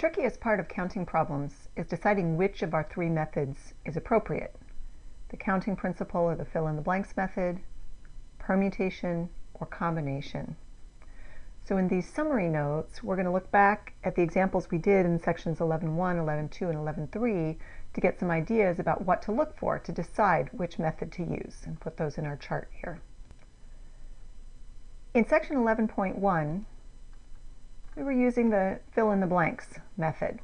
trickiest part of counting problems is deciding which of our three methods is appropriate: the counting principle or the fill-in-the-blanks method, permutation, or combination. So in these summary notes, we're going to look back at the examples we did in sections 11.1, 11.2, and 11.3 to get some ideas about what to look for to decide which method to use, and put those in our chart here. In section 11.1, we were using the fill-in-the-blanks method.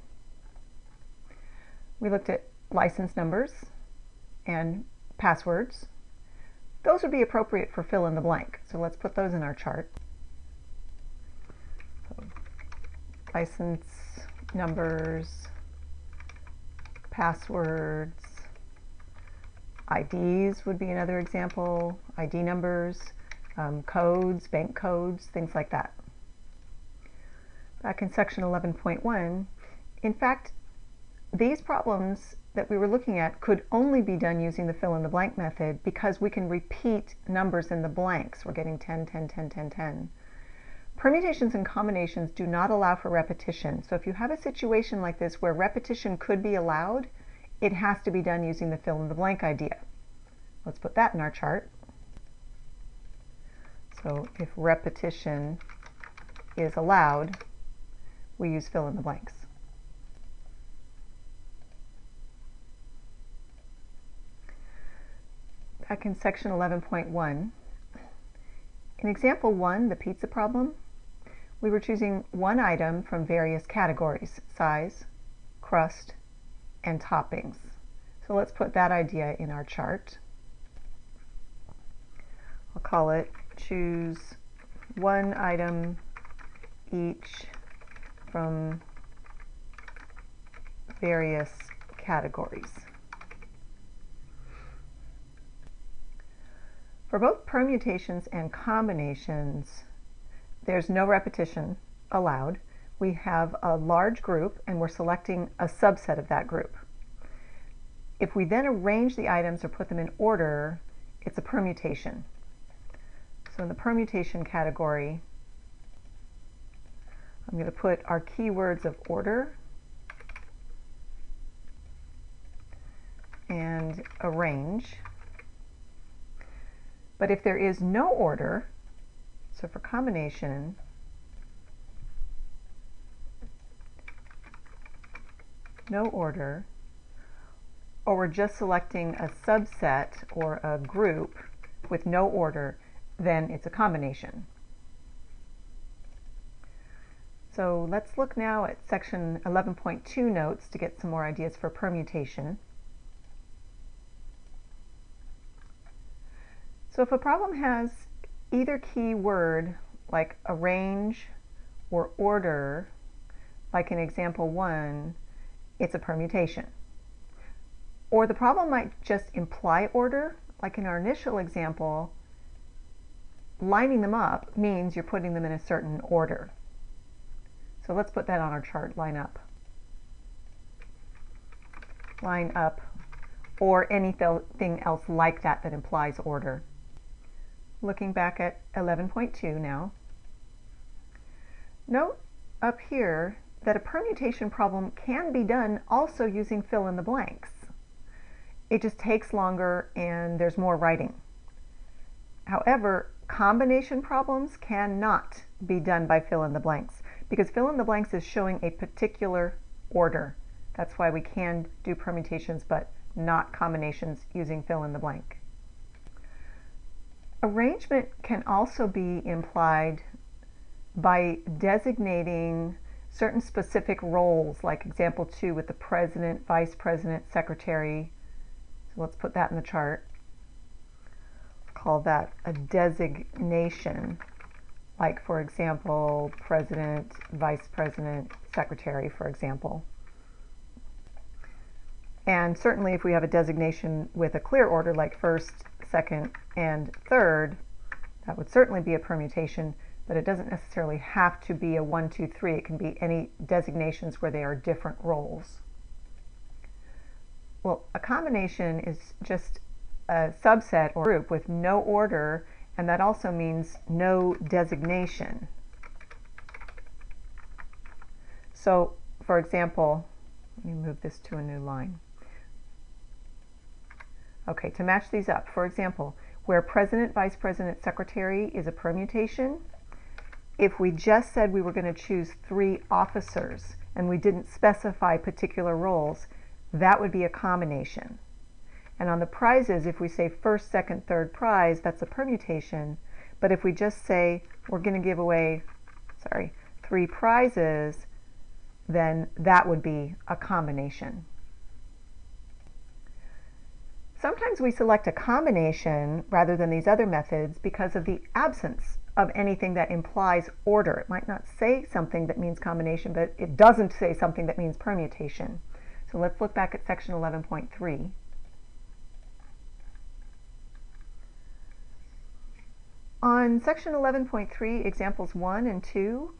We looked at license numbers and passwords. Those would be appropriate for fill-in-the-blank, so let's put those in our chart. So, license numbers, passwords, IDs would be another example, ID numbers, codes, bank codes, things like that. Back in section 11.1, in fact, these problems that we were looking at could only be done using the fill-in-the-blank method because we can repeat numbers in the blanks. We're getting 10, 10, 10, 10, 10. Permutations and combinations do not allow for repetition. So if you have a situation like this where repetition could be allowed, it has to be done using the fill-in-the-blank idea. Let's put that in our chart. So if repetition is allowed, we use fill-in-the-blanks. Back in section 11.1, in example 1, the pizza problem, we were choosing one item from various categories: size, crust, and toppings. So let's put that idea in our chart. I'll call it choose one item each from various categories. For both permutations and combinations, there's no repetition allowed. We have a large group and we're selecting a subset of that group. If we then arrange the items or put them in order, it's a permutation. So in the permutation category, I'm going to put our keywords of order and arrange. But if there is no order, so for combination, no order, or we're just selecting a subset or a group with no order, then it's a combination. So let's look now at section 11.2 notes to get some more ideas for permutation. So if a problem has either keyword like arrange or order, like in example 1, it's a permutation. Or the problem might just imply order, like in our initial example, lining them up means you're putting them in a certain order. So let's put that on our chart, line up. Line up, or anything else like that that implies order. Looking back at 11.2 now. Note up here that a permutation problem can be done also using fill-in-the-blanks. It just takes longer and there's more writing. However, combination problems cannot be done by fill-in-the-blanks because fill-in-the-blanks is showing a particular order. That's why we can do permutations but not combinations using fill-in-the-blank. Arrangement can also be implied by designating certain specific roles, like example 2 with the president, vice president, secretary. So let's put that in the chart. Call that a designation, like for example, president, vice president, secretary, for example. And certainly if we have a designation with a clear order like first, second, and third, that would certainly be a permutation, but it doesn't necessarily have to be a 1, 2, 3. It can be any designations where they are different roles. Well, a combination is just a subset or group with no order, and that also means no designation. So for example, let me move this to a new line. Okay, to match these up, for example, where president, vice president, secretary is a permutation, if we just said we were going to choose 3 officers and we didn't specify particular roles, that would be a combination. And on the prizes, if we say first, second, third prize, that's a permutation. But if we just say we're going to give away, 3 prizes, then that would be a combination. Sometimes we select a combination rather than these other methods because of the absence of anything that implies order. It might not say something that means combination, but it doesn't say something that means permutation. So let's look back at section 11.3. On section 11.3, examples 1 and 2,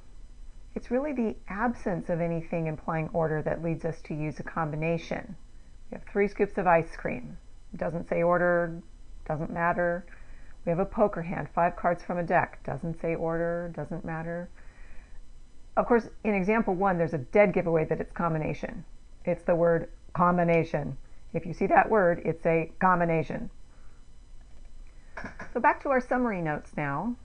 it's really the absence of anything implying order that leads us to use a combination. We have 3 scoops of ice cream. It doesn't say order, doesn't matter. We have a poker hand, 5 cards from a deck. Doesn't say order, doesn't matter. Of course, in example 1, there's a dead giveaway that it's combination. It's the word combination. If you see that word, it's a combination. So back to our summary notes now.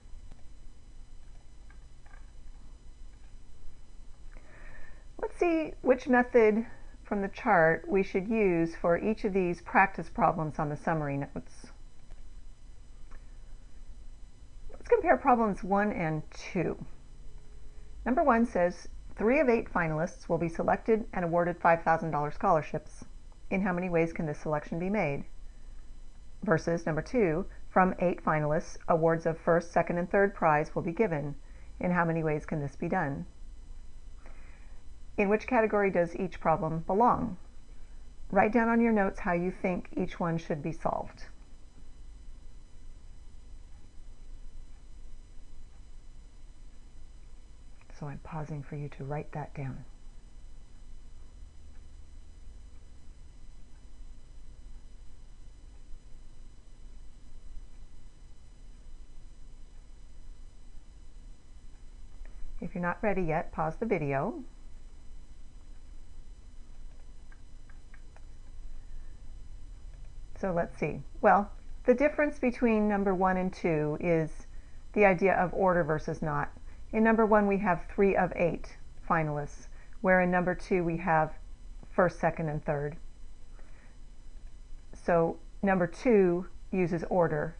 Let's see which method from the chart we should use for each of these practice problems on the summary notes. Let's compare problems 1 and 2. Number 1 says 3 of 8 finalists will be selected and awarded $5,000 scholarships. In how many ways can this selection be made? Versus number 2, from 8 finalists, awards of first, second, and third prize will be given. In how many ways can this be done? In which category does each problem belong? Write down on your notes how you think each one should be solved. So I'm pausing for you to write that down. If you're not ready yet, pause the video. So let's see. Well, the difference between number 1 and 2 is the idea of order versus not. In number 1 we have 3 of 8 finalists, where in number 2 we have first, second, and third. So number 2 uses order,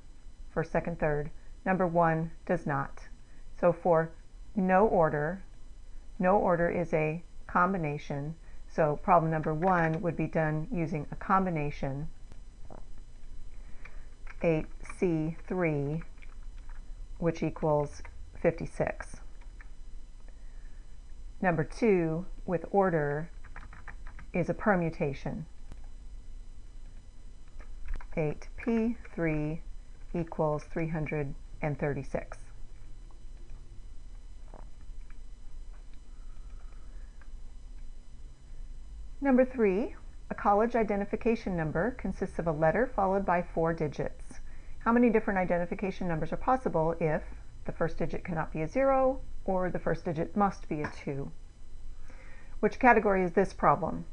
first, second, third. Number 1 does not. So for no order is a combination. So problem number 1 would be done using a combination. 8C3, which equals 56. Number 2, with order, is a permutation. 8P3 equals 336. Number 3, a college identification number consists of a letter followed by 4 digits. How many different identification numbers are possible if the first digit cannot be a 0 or the first digit must be a 2? Which category is this problem?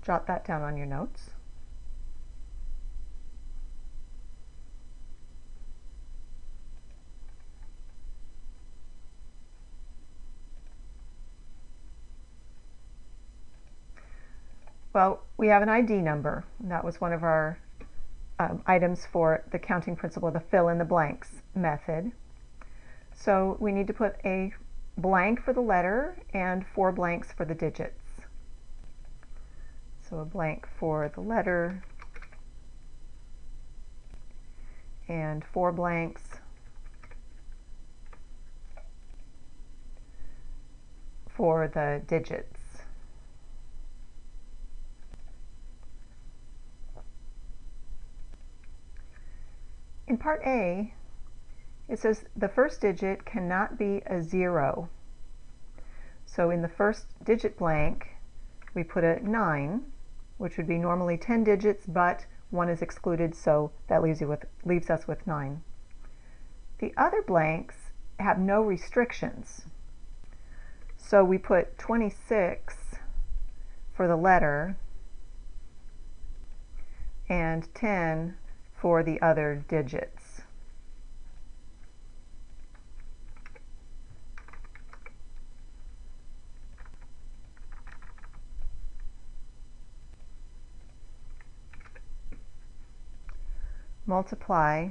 Jot that down on your notes. Well, we have an ID number. That was one of our items for the counting principle, the fill in the blanks method. So we need to put a blank for the letter and 4 blanks for the digits. So a blank for the letter and 4 blanks for the digits. In part A, it says the first digit cannot be a 0. So in the first digit blank, we put a 9, which would be normally 10 digits, but 1 is excluded, so that leaves us with 9. The other blanks have no restrictions. So we put 26 for the letter and 10 for the other digits. Multiply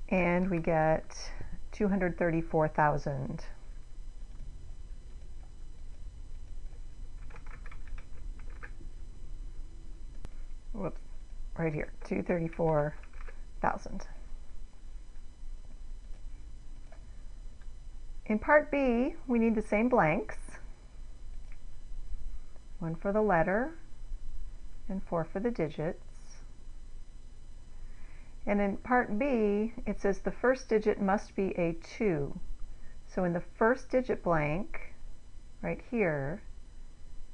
and we get 234,000. Whoops, right here, 234,000. In part B, we need the same blanks, one for the letter and 4 for the digits. And in part B, it says the first digit must be a 2. So in the first digit blank, right here,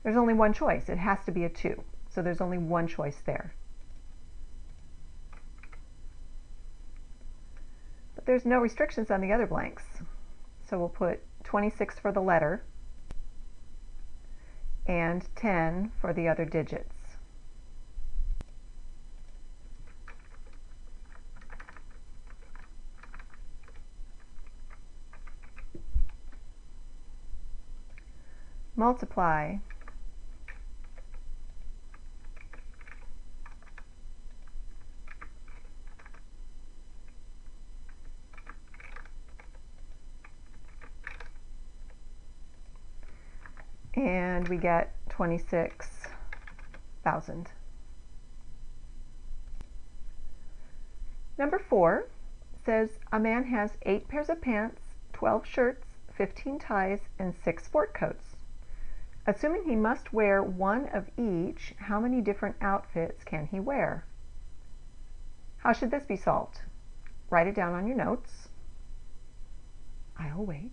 there's only one choice. It has to be a 2. So there's only one choice there. But there's no restrictions on the other blanks. So we'll put 26 for the letter and 10 for the other digits. Multiply and we get 26,000. Number 4 says a man has 8 pairs of pants, 12 shirts, 15 ties, and 6 sport coats. Assuming he must wear one of each, how many different outfits can he wear? How should this be solved? Write it down on your notes. I'll wait.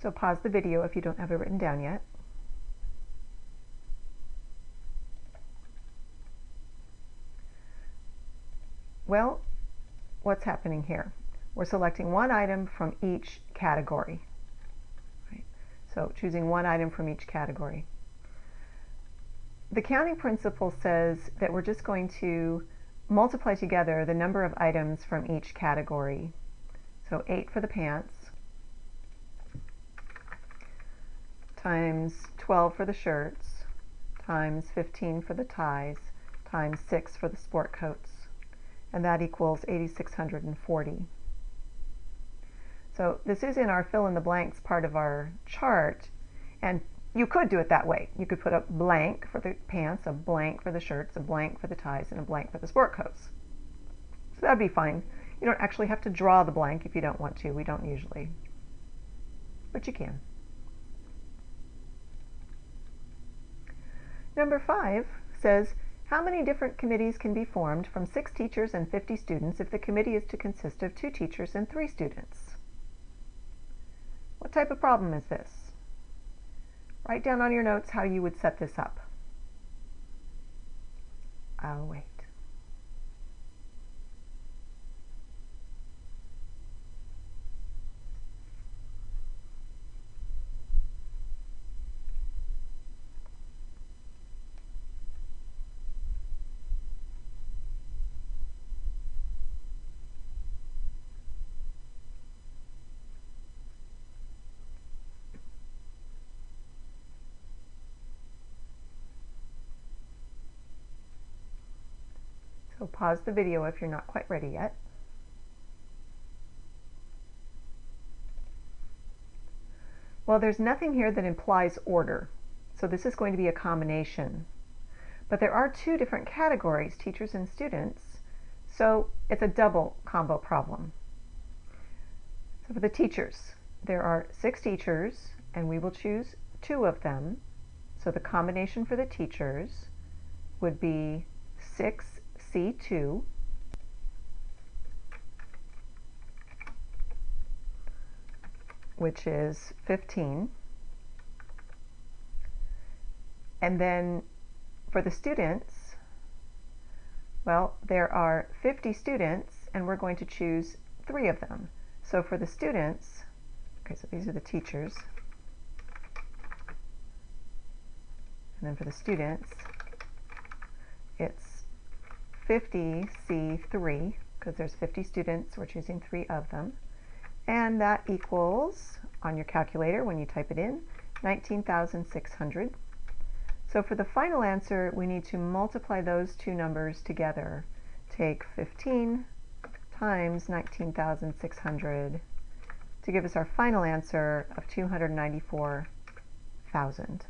So pause the video if you don't have it written down yet. Well, what's happening here? We're selecting one item from each category. Right? So choosing one item from each category. The counting principle says that we're just going to multiply together the number of items from each category. So 8 for the pants, times 12 for the shirts, times 15 for the ties, times 6 for the sport coats. And that equals 8,640. So this is in our fill in the blanks part of our chart, and you could do it that way. You could put a blank for the pants, a blank for the shirts, a blank for the ties, and a blank for the sport coats. So that'd be fine. You don't actually have to draw the blank if you don't want to. We don't usually, but you can. Number 5 says, how many different committees can be formed from 6 teachers and 50 students if the committee is to consist of 2 teachers and 3 students? What type of problem is this? Write down on your notes how you would set this up. I'll wait. So pause the video if you're not quite ready yet. Well, there's nothing here that implies order, so this is going to be a combination. But there are 2 different categories, teachers and students, so it's a double combo problem. So for the teachers, there are 6 teachers, and we will choose 2 of them. So the combination for the teachers would be 6C2 which is 15. And then for the students, well, there are 50 students, and we're going to choose 3 of them. So for the students, okay, so these are the teachers. And then for the students, it's 50C3, because there's 50 students, we're choosing 3 of them. And that equals, on your calculator when you type it in, 19,600. So for the final answer, we need to multiply those 2 numbers together. Take 15 times 19,600 to give us our final answer of 294,000.